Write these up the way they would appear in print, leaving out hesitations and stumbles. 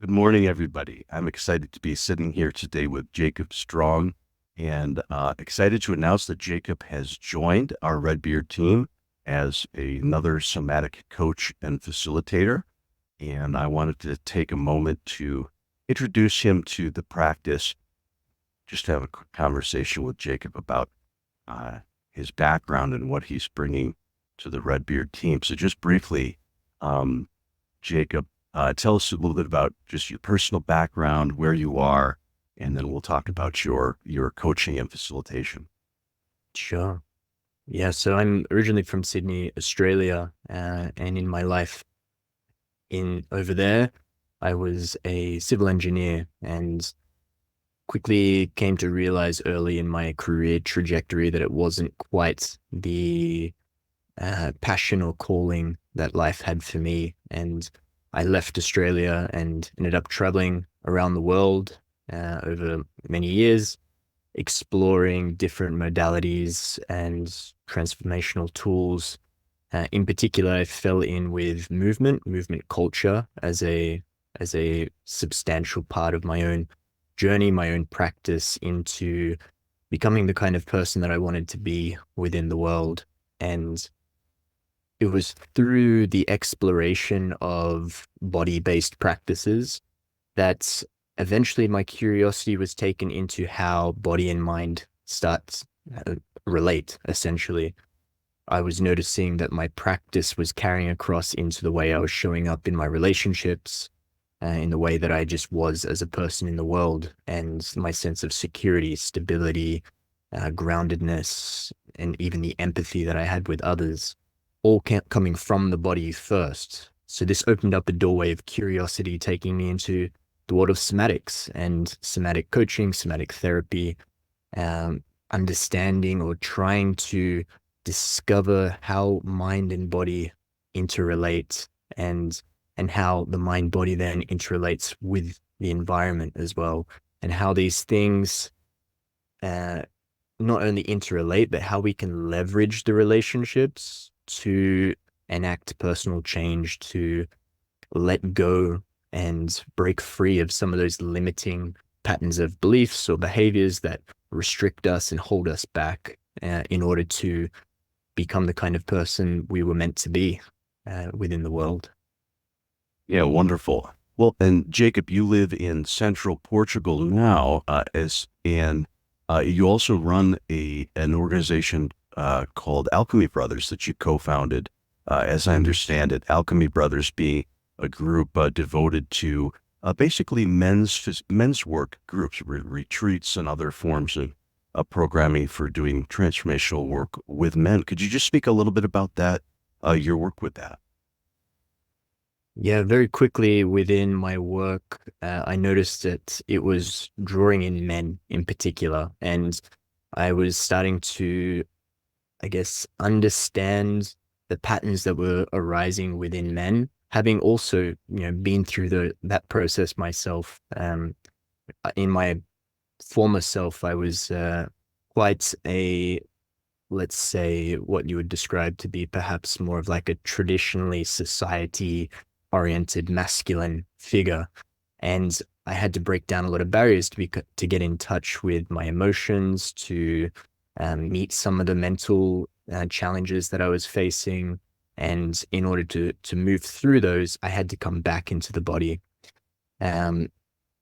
Good morning, everybody. I'm excited to be sitting here today with Jacob Strong and excited to announce that Jacob has joined our Redbeard team as another somatic coach and facilitator. And I wanted to take a moment to introduce him to the practice, just have a quick conversation with Jacob about uh, his background and what he's bringing to the Redbeard team. So, just briefly, um, Jacob, tell us a little bit about just your personal background, where you are, and then we'll talk about your coaching and facilitation. Sure. Yeah, so I'm originally from Sydney, Australia, and in my life in over there, I was a civil engineer and quickly came to realize early in my career trajectory that it wasn't quite the passion or calling that life had for me. And I left Australia and ended up traveling around the world over many years exploring different modalities and transformational tools. In particular, I fell in with movement culture as a substantial part of my own journey, my own practice into becoming the kind of person that I wanted to be within the world. And it was through the exploration of body-based practices that eventually my curiosity was taken into how body and mind starts relate essentially. I was noticing that my practice was carrying across into the way I was showing up in my relationships, in the way that I just was as a person in the world, and my sense of security, stability, groundedness, and even the empathy that I had with others, all coming from the body first. So this opened up a doorway of curiosity, taking me into the world of somatics and somatic coaching, somatic therapy, um, understanding or trying to discover how mind and body interrelate and how the mind body then interrelates with the environment as well, and how these things uh, not only interrelate, but how we can leverage the relationships to enact personal change, to let go and break free of some of those limiting patterns of beliefs or behaviors that restrict us and hold us back in order to become the kind of person we were meant to be within the world. Yeah, wonderful. Well, and Jacob, you live in central Portugal now, as and you also run a an organization called Alchemy Brothers that you co-founded. As I understand it, Alchemy Brothers being a group devoted to basically men's work groups, retreats, and other forms of programming for doing transformational work with men. Could you just speak a little bit about that, your work with that? Yeah, very quickly within my work, I noticed that it was drawing in men in particular. And I was starting to, I guess, understand the patterns that were arising within men, having also, been through that process myself. In my former self, I was quite a, let's say, what you would describe to be perhaps more of like a traditionally society oriented masculine figure. And I had to break down a lot of barriers to get in touch with my emotions, to meet some of the mental challenges that I was facing. And in order to move through those, I had to come back into the body. Um,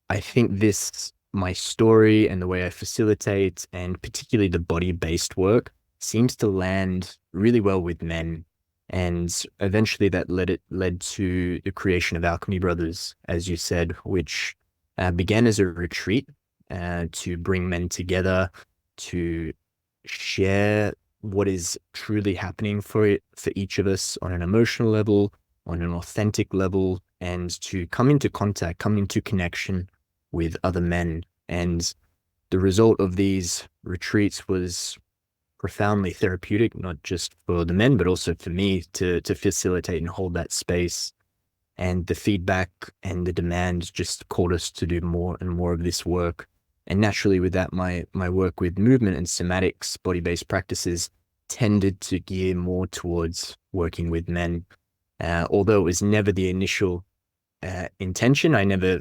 I think this, my story and the way I facilitate, and particularly the body-based work, seems to land really well with men. And eventually that led to the creation of Alchemy Brothers, as you said, which began as a retreat to bring men together to share what is truly happening for each of us on an emotional level, on an authentic level, and to come into contact, come into connection with other men. And the result of these retreats was profoundly therapeutic, not just for the men, but also for me to facilitate and hold that space. And the feedback and the demand just called us to do more and more of this work. And naturally, with that, my work with movement and somatics, body-based practices, tended to gear more towards working with men. Although it was never the initial intention. I never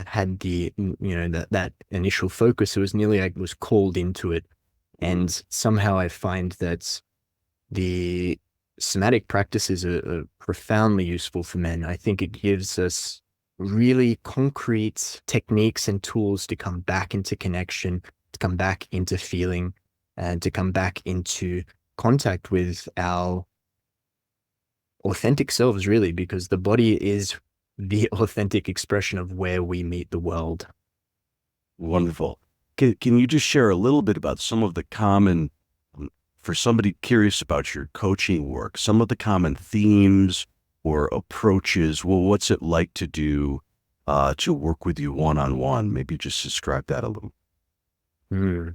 had the, that initial focus. It was nearly I was called into it. And somehow I find that the somatic practices are profoundly useful for men. I think it gives us really concrete techniques and tools to come back into connection, to come back into feeling, and to come back into contact with our authentic selves, really, because the body is the authentic expression of where we meet the world. Wonderful. Can you just share a little bit about some of the common, for somebody curious about your coaching work, some of the common themes or approaches? Well, what's it like to work with you one-on-one? Maybe just describe that a little. Hmm.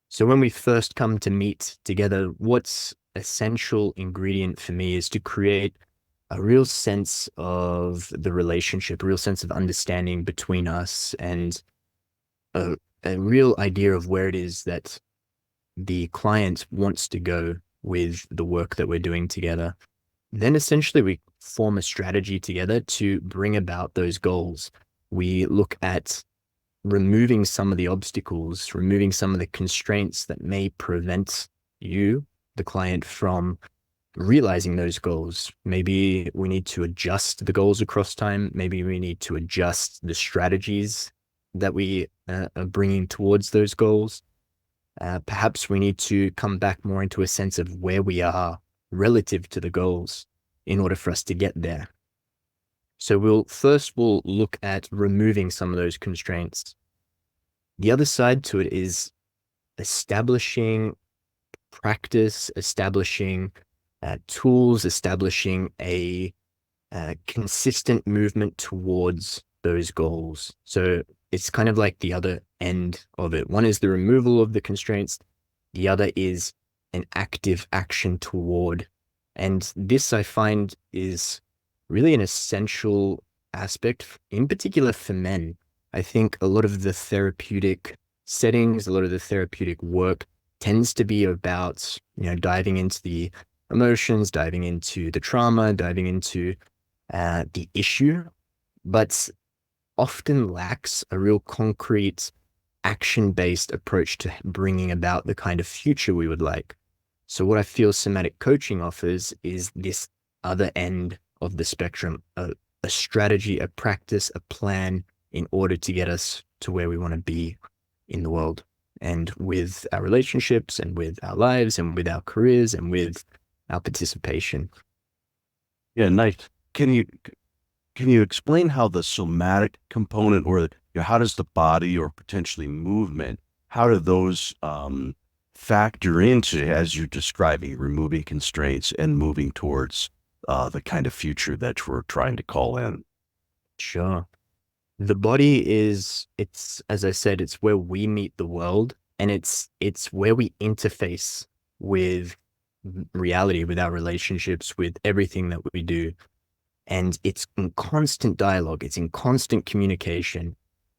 So when we first come to meet together, what's essential ingredient for me is to create a real sense of the relationship, a real sense of understanding between us, and a, a real idea of where it is that the client wants to go with the work that we're doing together. Then essentially we form a strategy together to bring about those goals. We look at removing some of the obstacles, removing some of the constraints that may prevent you, the client, from realizing those goals. Maybe we need to adjust the goals across time. Maybe we need to adjust the strategies that we are bringing towards those goals. Perhaps we need to come back more into a sense of where we are relative to the goals in order for us to get there. So we'll look at removing some of those constraints. The other side to it is establishing practice, establishing tools, establishing a consistent movement towards those goals. So it's kind of like the other end of it. One is the removal of the constraints. The other is an active action toward. And this I find is really an essential aspect, in particular for men. I think a lot of the therapeutic settings, a lot of the therapeutic work tends to be about, diving into the emotions, diving into the trauma, diving into the issue, but often lacks a real concrete action-based approach to bringing about the kind of future we would like. So what I feel somatic coaching offers is this other end of the spectrum, a strategy, a practice, a plan in order to get us to where we want to be in the world and with our relationships and with our lives and with our careers and with our participation. Yeah, nice. Can you explain how the somatic component, or how does the body or potentially movement, how do those factor into, as you're describing, removing constraints and moving towards the kind of future that we're trying to call in? Sure. The body it's, as I said, it's where we meet the world, and it's where we interface with reality, with our relationships, with everything that we do. And it's in constant dialogue. It's in constant communication.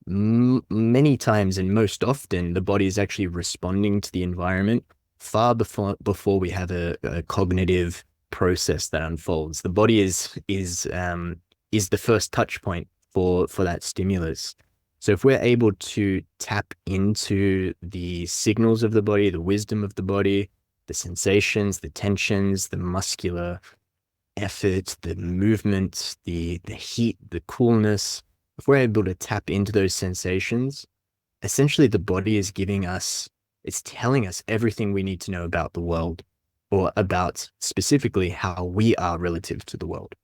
Many times and most often, the body is actually responding to the environment far before we have a cognitive process that unfolds. The body is the first touch point for that stimulus. So if we're able to tap into the signals of the body, the wisdom of the body, the sensations, the tensions, the muscular effort, the movement, the heat, the coolness, if we're able to tap into those sensations, essentially the body is it's telling us everything we need to know about the world, or about specifically how we are relative to the world.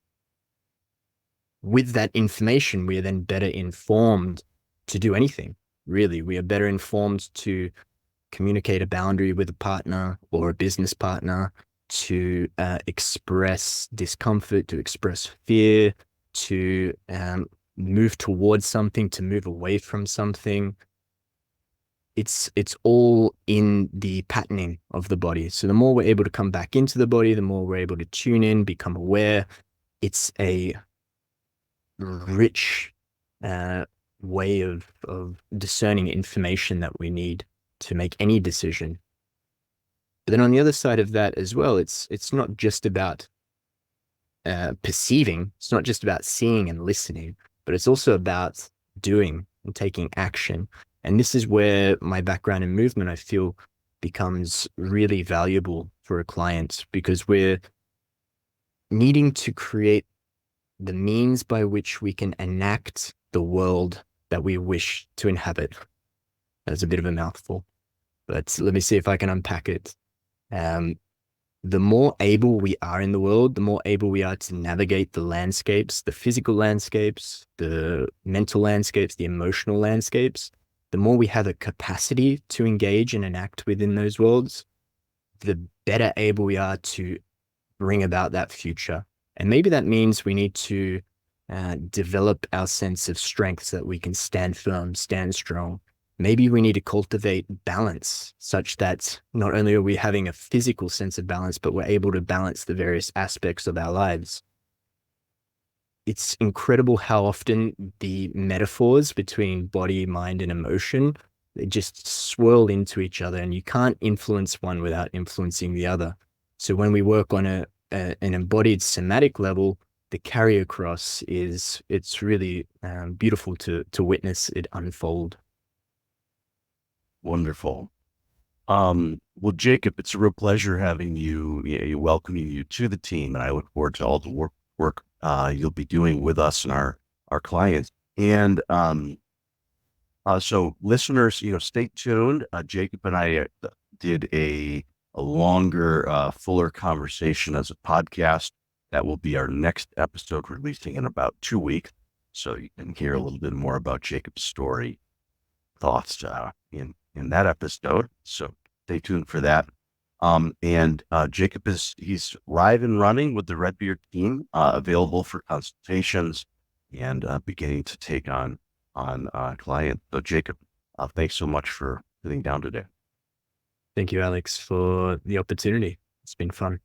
With that information, we are then better informed to do anything, really. We are better informed to communicate a boundary with a partner or a business partner, to express discomfort, to express fear, to move towards something, to move away from something. It's all in the patterning of the body. So the more we're able to come back into the body, the more we're able to tune in, become aware. It's a rich way of discerning information that we need to make any decision. But then on the other side of that as well, it's not just about perceiving. It's not just about seeing and listening, but it's also about doing and taking action. And this is where my background in movement, I feel, becomes really valuable for a client, because we're needing to create the means by which we can enact the world that we wish to inhabit. That's a bit of a mouthful, but let me see if I can unpack it. The more able we are in the world, the more able we are to navigate the landscapes, the physical landscapes, the mental landscapes, the emotional landscapes, the more we have a capacity to engage and enact within those worlds, the better able we are to bring about that future. And maybe that means we need to develop our sense of strength so that we can stand firm, stand strong. Maybe we need to cultivate balance such that not only are we having a physical sense of balance, but we're able to balance the various aspects of our lives. It's incredible how often the metaphors between body, mind, and emotion, they just swirl into each other, and you can't influence one without influencing the other. So when we work on an embodied somatic level, the carry across it's really beautiful to witness it unfold. Wonderful. Well, Jacob, it's a real pleasure having you, welcoming you to the team, and I look forward to all the work you'll be doing with us and our clients. And so, listeners, stay tuned. Jacob and I did a longer, fuller conversation as a podcast. That will be our next episode, releasing in about 2 weeks. So you can hear a little bit more about Jacob's story, thoughts in that episode. So stay tuned for that. And Jacob he's live and running with the Redbeard team, available for consultations and beginning to take on clients. So Jacob, thanks so much for sitting down today. Thank you, Alex, for the opportunity. It's been fun.